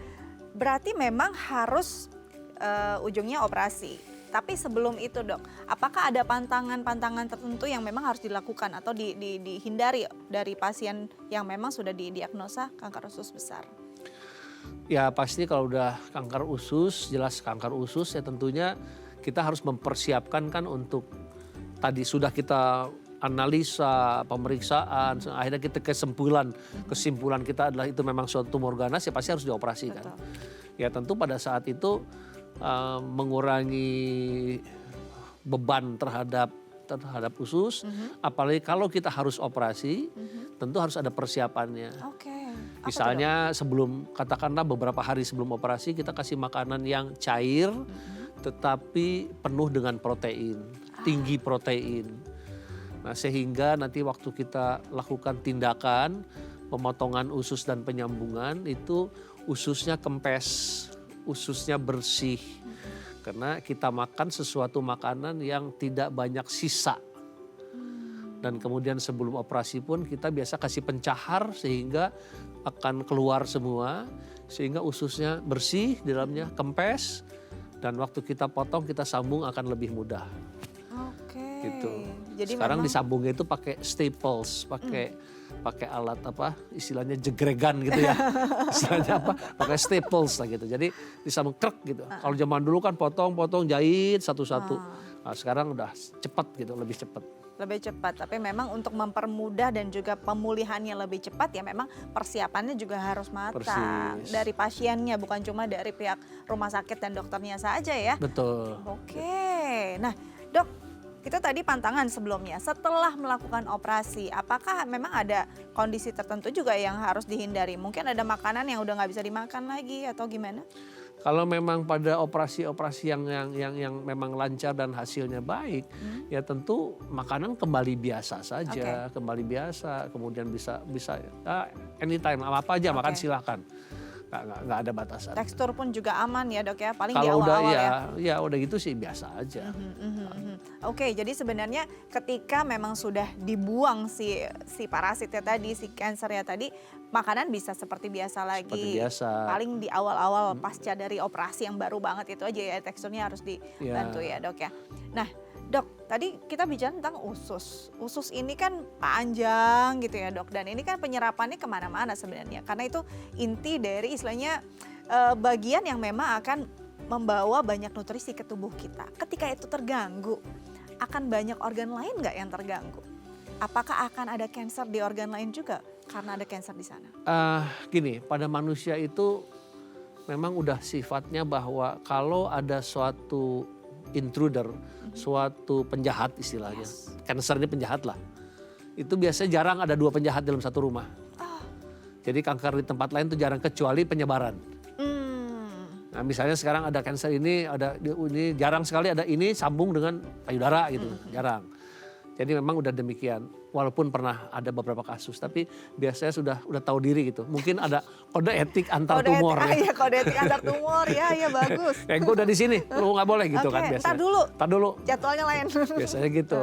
A: berarti memang harus ujungnya operasi. Tapi sebelum itu, Dok, apakah ada pantangan-pantangan tertentu yang memang harus dilakukan atau dihindari dari pasien yang memang sudah didiagnosa kanker usus besar?
B: Ya pasti kalau udah kanker usus, jelas kanker usus ya tentunya kita harus mempersiapkan kan untuk tadi sudah kita analisa, pemeriksaan, akhirnya kita kesimpulan kita adalah itu memang suatu tumor ganas ya pasti harus dioperasi kan.
A: Betul.
B: Ya tentu pada saat itu mengurangi beban terhadap usus, apalagi kalau kita harus operasi, tentu harus ada persiapannya.
A: Oke. Apa tuh, Dok?
B: Misalnya katakanlah beberapa hari sebelum operasi kita kasih makanan yang cair, tetapi penuh dengan protein, tinggi protein. Nah sehingga nanti waktu kita lakukan tindakan pemotongan usus dan penyambungan itu ususnya kempes, ususnya bersih. Karena kita makan sesuatu makanan yang tidak banyak sisa. Dan kemudian sebelum operasi pun kita biasa kasih pencahar sehingga akan keluar semua. Sehingga ususnya bersih, di dalamnya kempes. Dan waktu kita potong kita sambung akan lebih mudah.
A: Oke.
B: Gitu.
A: Jadi
B: sekarang
A: memang
B: disambungnya itu pakai staples, pakai alat apa istilahnya jegregan gitu ya. Istilahnya apa? Pakai staples lah gitu. Jadi disambung krek gitu. Kalau zaman dulu kan potong jahit satu-satu. Nah, sekarang udah cepat gitu, lebih cepat.
A: lebih cepat, tapi memang untuk mempermudah dan juga pemulihannya lebih cepat ya memang persiapannya juga harus matang.
B: Persis.
A: Dari pasiennya bukan cuma dari pihak rumah sakit dan dokternya saja ya.
B: Betul.
A: Oke, nah Dok, itu tadi pantangan sebelumnya. Setelah melakukan operasi, apakah memang ada kondisi tertentu juga yang harus dihindari? Mungkin ada makanan yang udah nggak bisa dimakan lagi atau gimana?
B: Kalau memang pada operasi-operasi yang memang lancar dan hasilnya baik, ya tentu makanan kembali biasa saja, kembali biasa. Kemudian bisa anytime apa aja makan silakan, nggak ada batasan.
A: Tekstur pun juga aman ya Dok ya, paling di
B: Kalau udah
A: awal-awal
B: ya udah gitu sih biasa aja.
A: Oke, jadi sebenarnya ketika memang sudah dibuang si parasitnya tadi, si kansernya tadi, makanan bisa seperti biasa lagi.
B: Seperti biasa.
A: Paling di awal-awal pasca dari operasi yang baru banget itu aja ya, teksturnya harus dibantu ya Dok ya. Nah Dok, tadi kita bicara tentang usus. Usus ini kan panjang gitu ya Dok, dan ini kan penyerapannya kemana-mana sebenarnya. Karena itu inti dari istilahnya bagian yang memang akan membawa banyak nutrisi ke tubuh kita. Ketika itu terganggu, akan banyak organ lain nggak yang terganggu? Apakah akan ada kanker di organ lain juga karena ada kanker di sana?
B: Gini, pada manusia itu memang udah sifatnya bahwa kalau ada suatu intruder, suatu penjahat istilahnya, kanker ini penjahat lah. Itu biasanya jarang ada dua penjahat dalam satu rumah. Jadi kanker di tempat lain itu jarang kecuali penyebaran. Nah misalnya sekarang ada kanker ini jarang sekali ada ini sambung dengan payudara gitu, jarang. Jadi memang udah demikian, walaupun pernah ada beberapa kasus, tapi biasanya udah tahu diri gitu. Mungkin ada kode etik antar tumor.
A: Iya, kode etik antar tumor, ya bagus.
B: Gue udah di sini, lu nggak boleh gitu kan biasanya.
A: Tar dulu, jadwalnya lain.
B: Biasanya gitu.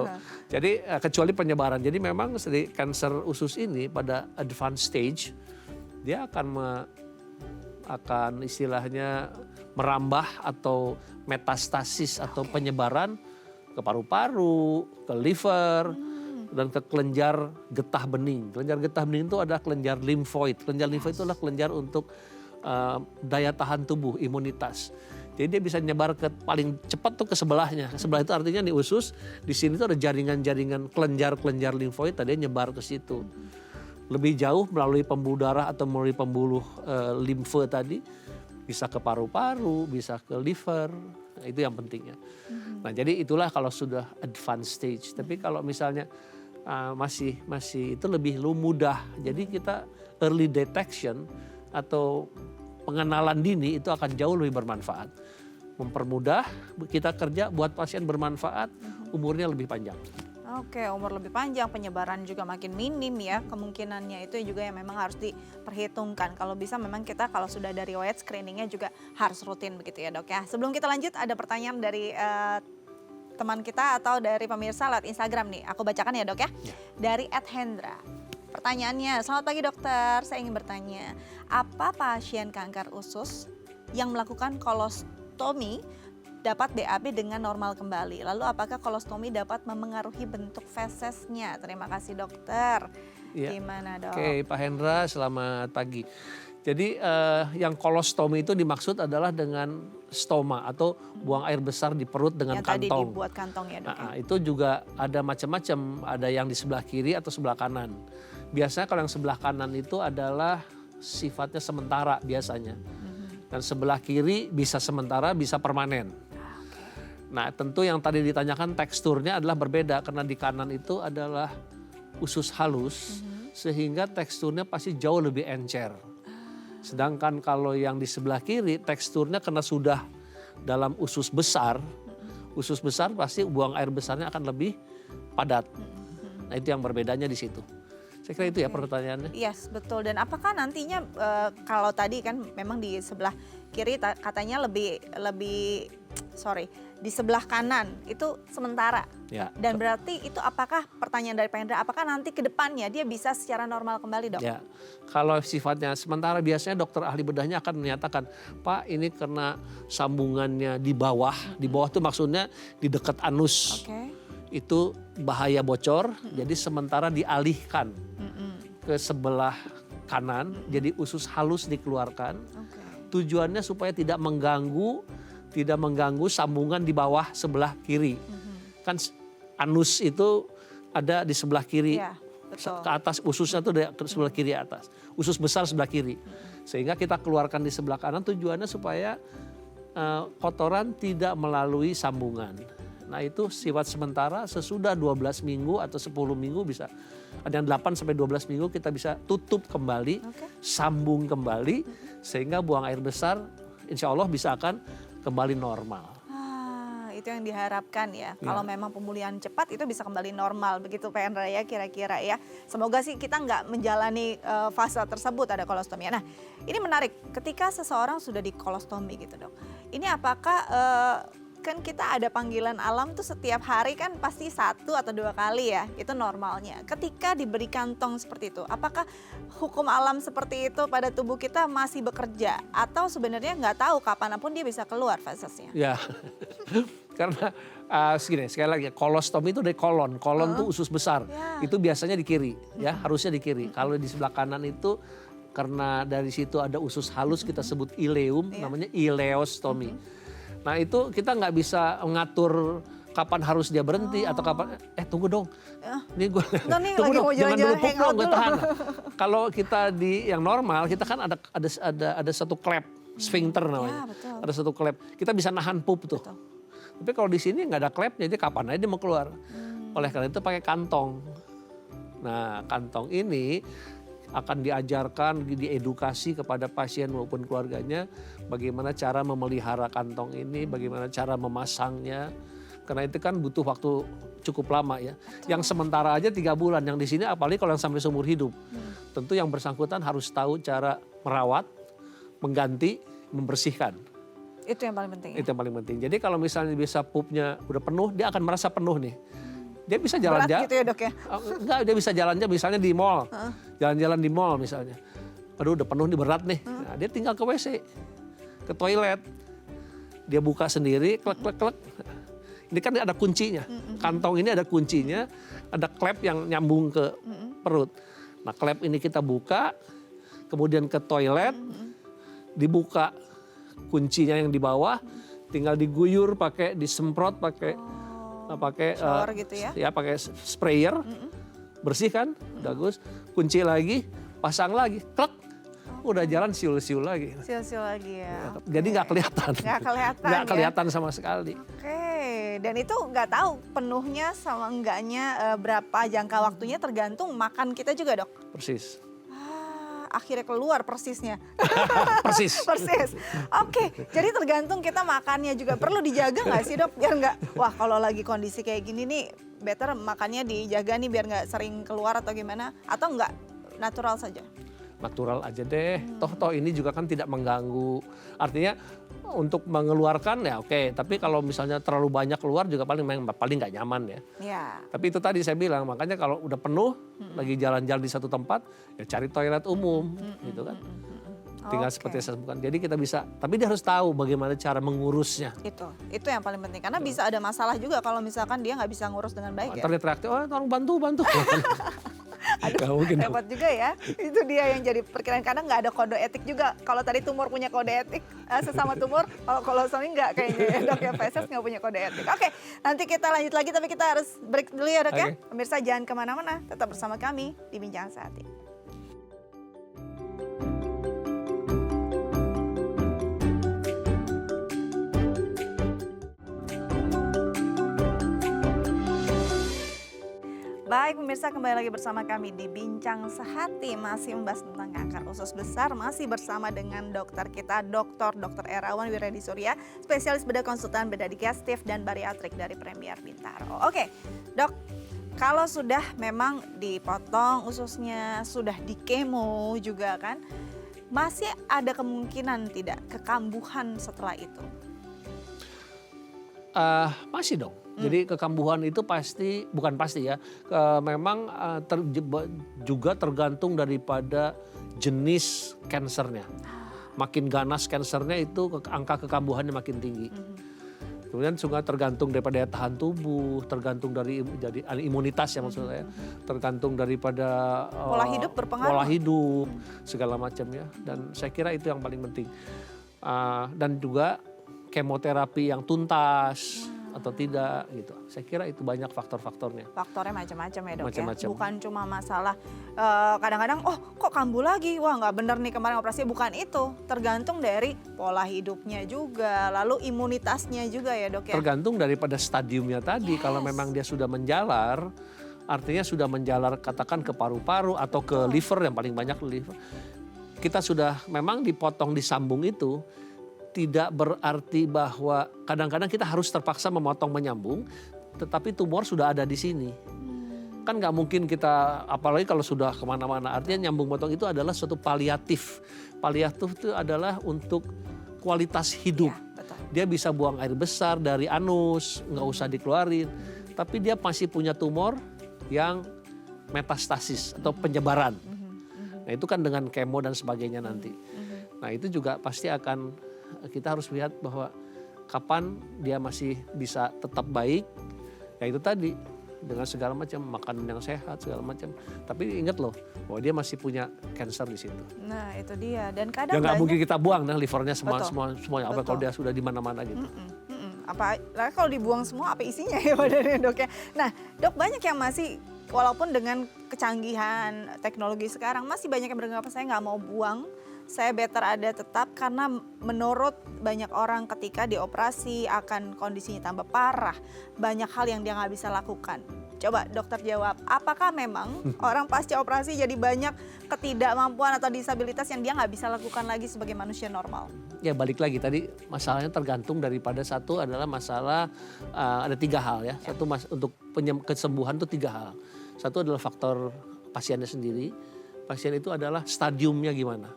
B: Jadi kecuali penyebaran. Jadi memang kanker usus ini pada advanced stage, dia akan istilahnya merambah atau metastasis atau penyebaran ke paru-paru, ke liver, dan ke kelenjar getah bening. Kelenjar getah bening itu ada kelenjar limfoid. Kelenjar limfoid itu adalah kelenjar untuk daya tahan tubuh, imunitas. Jadi dia bisa nyebar ke paling cepat tuh ke sebelahnya. Sebelah itu artinya di usus, di sini tuh ada jaringan-jaringan kelenjar limfoid tadi nyebar ke situ. Lebih jauh melalui pembuluh darah atau melalui pembuluh limfe tadi bisa ke paru-paru, bisa ke liver. Nah, itu yang pentingnya. Nah, jadi itulah kalau sudah advanced stage. Tapi kalau misalnya masih itu lebih mudah. Jadi kita early detection atau pengenalan dini itu akan jauh lebih bermanfaat. Mempermudah kita kerja buat pasien bermanfaat, umurnya lebih panjang.
A: Oke, umur lebih panjang, penyebaran juga makin minim ya, kemungkinannya itu juga yang memang harus diperhitungkan. Kalau bisa memang kita kalau sudah dari riwayat screeningnya juga harus rutin begitu ya Dok ya. Sebelum kita lanjut ada pertanyaan dari teman kita atau dari pemirsa lewat Instagram nih. Aku bacakan ya Dok ya. Dari @Hendra. Pertanyaannya, selamat pagi dokter, saya ingin bertanya, apa pasien kanker usus yang melakukan kolostomi dapat BAB dengan normal kembali? Lalu apakah kolostomi dapat memengaruhi bentuk fesesnya? Terima kasih dokter.
B: Ya.
A: Gimana Dok?
B: Oke, Pak Hendra, selamat pagi. Jadi yang kolostomi itu dimaksud adalah dengan stoma atau buang air besar di perut dengan
A: Yang tadi
B: kantong.
A: dibuat kantong ya dok.
B: Nah, itu juga ada macam-macam, ada yang di sebelah kiri atau sebelah kanan. Biasanya kalau yang sebelah kanan itu adalah sifatnya sementara biasanya. Dan sebelah kiri bisa sementara, bisa permanen. Nah tentu yang tadi ditanyakan teksturnya adalah berbeda karena di kanan itu adalah usus halus sehingga teksturnya pasti jauh lebih encer. Sedangkan kalau yang di sebelah kiri teksturnya karena sudah dalam usus besar pasti buang air besarnya akan lebih padat. Nah itu yang berbedanya di situ. Saya kira itu ya pertanyaannya.
A: Yes, betul. Dan apakah nantinya kalau tadi kan memang di sebelah kiri katanya di sebelah kanan itu sementara.
B: Ya.
A: Dan berarti itu apakah pertanyaan dari Pak Hendra, apakah nanti ke depannya dia bisa secara normal kembali dok?
B: Ya, kalau sifatnya sementara biasanya dokter ahli bedahnya akan menyatakan, Pak ini karena sambungannya di bawah itu maksudnya di dekat anus.
A: Oke.
B: Itu bahaya bocor, jadi sementara dialihkan ke sebelah kanan, jadi usus halus dikeluarkan.
A: Oke.
B: Tujuannya supaya tidak mengganggu sambungan di bawah sebelah kiri. Kan anus itu ada di sebelah kiri.
A: Iya, betul.
B: Ke atas ususnya tuh di sebelah kiri atas. Usus besar sebelah kiri. Sehingga kita keluarkan di sebelah kanan tujuannya supaya kotoran tidak melalui sambungan. Nah itu sifat sementara sesudah 12 minggu atau 10 minggu bisa. Ada yang 8 sampai 12 minggu kita bisa tutup kembali, sambung kembali. Sehingga buang air besar insya Allah bisa akan kembali normal.
A: Itu yang diharapkan ya. Kalau memang pemulihan cepat itu bisa kembali normal begitu Pak Hendra ya kira-kira ya. Semoga sih kita nggak menjalani fase tersebut ada kolostomi. Nah ini menarik ketika seseorang sudah di kolostomi gitu dok. Ini apakah kan kita ada panggilan alam tuh setiap hari kan pasti 1 atau 2 kali ya, itu normalnya. Ketika diberi kantong seperti itu, apakah hukum alam seperti itu pada tubuh kita masih bekerja? Atau sebenarnya nggak tahu kapanpun dia bisa keluar fasesnya?
B: Ya, karena sekali lagi kolostomi itu dari kolon tuh usus besar, itu biasanya di kiri ya, harusnya di kiri. Kalau di sebelah kanan itu karena dari situ ada usus halus kita sebut ileum, namanya ileostomi. Nah itu kita nggak bisa mengatur kapan harus dia berhenti atau kapan, tunggu dong, ini gue tunggu dong, jangan dulu pup dong, gue tahan. Kalau kita di yang normal, kita kan ada satu klep, sphincter namanya, ada satu klep, kita bisa nahan pup tuh. Tapi kalau di sini nggak ada klepnya, jadi kapan aja dia mau keluar. Oleh karena itu pakai kantong. Nah kantong ini akan diajarkan, diedukasi kepada pasien maupun keluarganya bagaimana cara memelihara kantong ini, bagaimana cara memasangnya. Karena itu kan butuh waktu cukup lama ya. Yang sementara aja 3 bulan, yang di sini apalagi kalau yang sampai seumur hidup. Tentu yang bersangkutan harus tahu cara merawat, mengganti, membersihkan.
A: Itu yang paling penting.
B: Itu yang paling penting. Jadi kalau misalnya bisa pupnya udah penuh, dia akan merasa penuh nih. Dia bisa jalan-jalan.
A: Berat gitu ya dok ya?
B: Enggak, dia bisa jalan-jalan misalnya di mall. Jalan-jalan di mall misalnya. Aduh udah penuh nih, berat nih. Nah, dia tinggal ke WC, ke toilet. Dia buka sendiri, klek. Ini kan ada kuncinya. Kantong ini ada kuncinya, ada klep yang nyambung ke perut. Nah klep ini kita buka, kemudian ke toilet, dibuka kuncinya yang di bawah, tinggal diguyur pakai, disemprot pakai
A: shower gitu ya?
B: Pakai sprayer, bersihkan, bagus, kunci lagi, pasang lagi, klek, udah jalan siul-siul lagi.
A: Siul-siul lagi ya.
B: Jadi nggak kelihatan. Nggak kelihatan sama sekali.
A: Oke, dan itu nggak tahu penuhnya sama enggaknya berapa jangka waktunya tergantung makan kita juga dok?
B: Persis.
A: Akhirnya keluar persisnya.
B: Persis.
A: Oke, jadi tergantung kita makannya juga. Perlu dijaga nggak sih dok? Biar nggak, wah kalau lagi kondisi kayak gini nih, better makannya dijaga nih biar nggak sering keluar atau gimana? Atau nggak natural saja?
B: Natural aja deh. Toh ini juga kan tidak mengganggu. Artinya untuk mengeluarkan ya oke. Tapi kalau misalnya terlalu banyak keluar juga paling nggak nyaman ya.
A: Iya.
B: Tapi itu tadi saya bilang, makanya kalau udah penuh, lagi jalan-jalan di satu tempat, ya cari toilet umum, gitu kan. Tinggal seperti saya sebutkan. Jadi kita bisa, tapi dia harus tahu bagaimana cara mengurusnya.
A: Itu yang paling penting. Karena bisa ada masalah juga kalau misalkan dia nggak bisa ngurus dengan baik ya.
B: Terlihat reaktif, tolong bantu. Nggak mungkin.
A: Repot juga ya. Itu dia yang jadi perkiraan, karena nggak ada kode etik juga. Kalau tadi tumor punya kode etik, sesama tumor, kalau kolostomi nggak kayaknya ya dok ya, feses nggak punya kode etik. Oke, nanti kita lanjut lagi, tapi kita harus break dulu ya dok ya. Pemirsa jangan kemana-mana, tetap bersama kami di Bincang Sehati. Baik pemirsa, kembali lagi bersama kami di Bincang Sehati, masih membahas tentang kanker usus besar, masih bersama dengan dokter kita, Dr. Erawan Wiredi Surya, spesialis bedah konsultan bedah digestif dan bariatrik dari Premier Bintaro. Oke, dok, kalau sudah memang dipotong ususnya, sudah di kemo juga kan, masih ada kemungkinan tidak kekambuhan setelah itu?
B: Masih dong. Jadi kekambuhan itu pasti, bukan pasti ya, memang juga tergantung daripada jenis kansernya. Makin ganas kansernya itu angka kekambuhannya makin tinggi. Kemudian juga tergantung daripada daya tahan tubuh, tergantung dari imunitas ya maksud saya, tergantung daripada
A: Pola hidup berpengaruh.
B: pola hidup segala macam ya. Dan saya kira itu yang paling penting. Dan juga kemoterapi yang tuntas atau tidak gitu. Saya kira itu banyak faktor-faktornya.
A: Faktornya macam-macam ya dok
B: Macam-macam.
A: ya. Bukan cuma masalah kadang-kadang kok kambuh lagi, wah nggak bener nih kemarin operasinya, bukan itu. Tergantung dari pola hidupnya juga, lalu imunitasnya juga ya dok ya.
B: Tergantung daripada stadiumnya tadi. Kalau memang dia sudah menjalar, artinya sudah menjalar katakan ke paru-paru atau ke liver, yang paling banyak liver. Kita sudah memang dipotong disambung itu. Tidak berarti bahwa kadang-kadang kita harus terpaksa memotong menyambung, tetapi tumor sudah ada di sini. Kan nggak mungkin kita, apalagi kalau sudah kemana-mana. Artinya nyambung potong itu adalah suatu paliatif. Paliatif itu adalah untuk kualitas hidup.
A: Ya, betul.
B: Dia bisa buang air besar dari anus, nggak usah dikeluarin. Tapi dia masih punya tumor yang metastasis atau penyebaran. Nah itu kan dengan kemo dan sebagainya nanti. Nah itu juga pasti akan, kita harus lihat bahwa kapan dia masih bisa tetap baik. Ya itu tadi, dengan segala macam makanan yang sehat segala macam. Tapi ingat loh bahwa dia masih punya kanker di situ.
A: Nah itu dia, dan kadang
B: Ya nggak mungkin kita buang livernya semuanya. Apa
A: Betul.
B: kalau dia sudah di mana-mana gitu.
A: Apa kalau dibuang semua apa isinya ya badannya dok ya. Nah dok, banyak yang masih, walaupun dengan kecanggihan teknologi sekarang, masih banyak yang beranggapan saya nggak mau buang, saya better ada tetap, karena menurut banyak orang ketika dioperasi akan kondisinya tambah parah. Banyak hal yang dia nggak bisa lakukan. Coba dokter jawab, apakah memang orang pasca operasi jadi banyak ketidakmampuan atau disabilitas yang dia nggak bisa lakukan lagi sebagai manusia normal?
B: Ya balik lagi tadi, masalahnya tergantung daripada, satu adalah masalah ada 3 hal ya. Satu untuk kesembuhan itu 3 hal. Satu adalah faktor pasiennya sendiri. Pasien itu adalah stadiumnya gimana.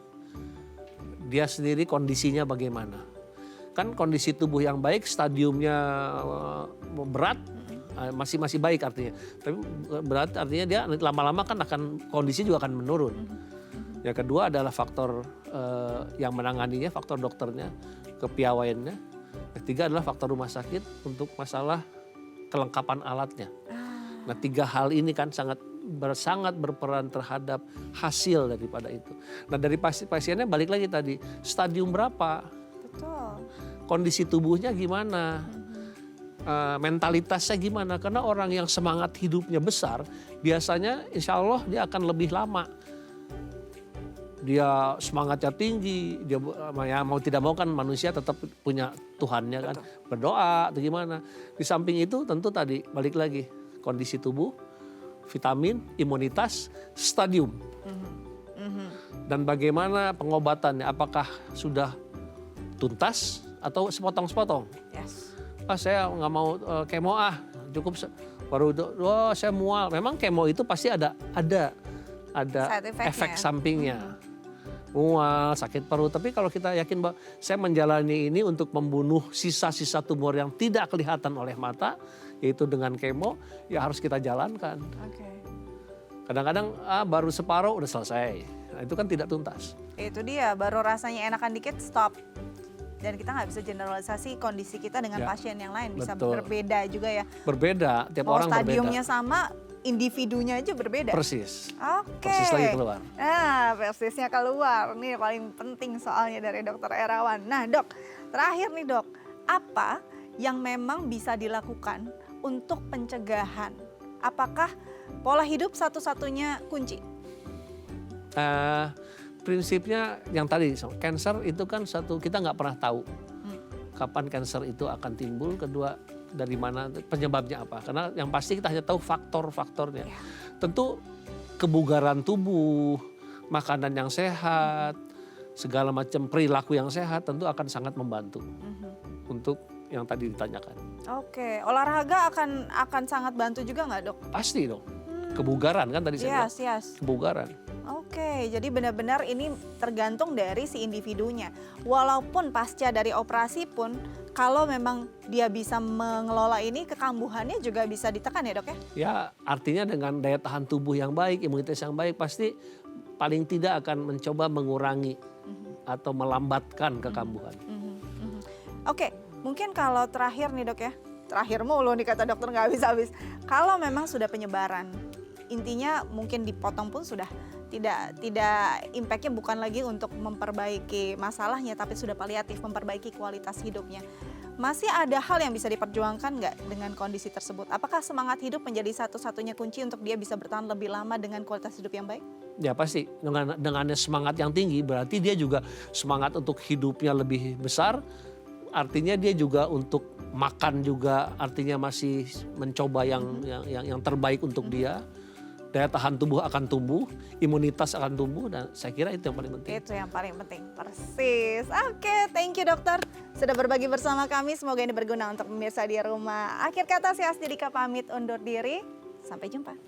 B: Dia sendiri kondisinya bagaimana. Kan kondisi tubuh yang baik, stadiumnya berat, masih baik artinya. Tapi berat artinya dia lama-lama kan akan, kondisi juga akan menurun. Yang kedua adalah faktor yang menanganinya, faktor dokternya, kepiawaiannya. Ketiga adalah faktor rumah sakit untuk masalah kelengkapan alatnya. Nah 3 hal ini kan sangat berperan terhadap hasil daripada itu. Nah dari pasiennya balik lagi tadi, stadium berapa,
A: Betul.
B: kondisi tubuhnya gimana, mentalitasnya gimana. Karena orang yang semangat hidupnya besar, biasanya insya Allah dia akan lebih lama. Dia semangatnya tinggi, dia ya mau tidak mau kan manusia tetap punya Tuhannya kan.
A: Betul.
B: Berdoa atau gimana. Di samping itu tentu tadi balik lagi kondisi tubuh, vitamin, imunitas, stadium. Dan bagaimana pengobatannya, apakah sudah tuntas atau sepotong-sepotong.
A: Yes.
B: Saya nggak mau kemo cukup baru saya mual. Memang kemo itu pasti ada
A: Side effect-nya.
B: efek sampingnya. Mual, sakit perut. Tapi kalau kita yakin bahwa saya menjalani ini untuk membunuh sisa-sisa tumor yang tidak kelihatan oleh mata, yaitu dengan kemo, ya harus kita jalankan.
A: Oke.
B: Kadang-kadang baru separuh udah selesai. Nah, itu kan tidak tuntas.
A: Itu dia, baru rasanya enakan dikit stop. Dan kita nggak bisa generalisasi kondisi kita dengan
B: Ya,
A: pasien yang lain, bisa
B: betul.
A: berbeda juga ya.
B: Berbeda, tiap
A: Mau
B: orang
A: stadiumnya
B: berbeda.
A: sama, individunya aja berbeda.
B: Persis.
A: Oke.
B: Persis lagi keluar.
A: Nah, persisnya keluar. Nih paling penting soalnya dari Dokter Erawan. Nah, Dok, terakhir nih, Dok. Apa yang memang bisa dilakukan untuk pencegahan? Apakah pola hidup satu-satunya kunci?
B: Prinsipnya yang tadi, cancer itu kan kita nggak pernah tahu kapan cancer itu akan timbul, kedua dari mana penyebabnya apa. Karena yang pasti kita hanya tahu faktor-faktornya. Tentu kebugaran tubuh, makanan yang sehat, segala macam perilaku yang sehat tentu akan sangat membantu untuk yang tadi ditanyakan.
A: Oke, olahraga akan sangat bantu juga nggak, Dok?
B: Pasti dong. Kebugaran kan tadi saya bilang.
A: Yes.
B: Kebugaran.
A: Oke, jadi benar-benar ini tergantung dari si individunya. Walaupun pasca dari operasi pun, kalau memang dia bisa mengelola ini, kekambuhannya juga bisa ditekan ya, Dok ya?
B: Ya, artinya dengan daya tahan tubuh yang baik, imunitas yang baik, pasti paling tidak akan mencoba mengurangi atau melambatkan kekambuhan.
A: Oke, mungkin kalau terakhir nih, Dok ya. Terakhir mulu nih kata dokter, nggak habis-habis. Kalau memang sudah penyebaran, intinya mungkin dipotong pun sudah tidak impactnya bukan lagi untuk memperbaiki masalahnya, tapi sudah paliatif, memperbaiki kualitas hidupnya. Masih ada hal yang bisa diperjuangkan nggak dengan kondisi tersebut? Apakah semangat hidup menjadi satu-satunya kunci untuk dia bisa bertahan lebih lama dengan kualitas hidup yang baik?
B: Ya pasti, dengan semangat yang tinggi berarti dia juga semangat untuk hidupnya lebih besar. Artinya dia juga untuk makan juga artinya masih mencoba yang terbaik untuk dia. Daya tahan tubuh akan tumbuh, imunitas akan tumbuh, dan saya kira itu yang paling penting.
A: Itu yang paling penting, persis. Oke, thank you dokter sudah berbagi bersama kami. Semoga ini berguna untuk pemirsa di rumah. Akhir kata saya Asdilika pamit undur diri. Sampai jumpa.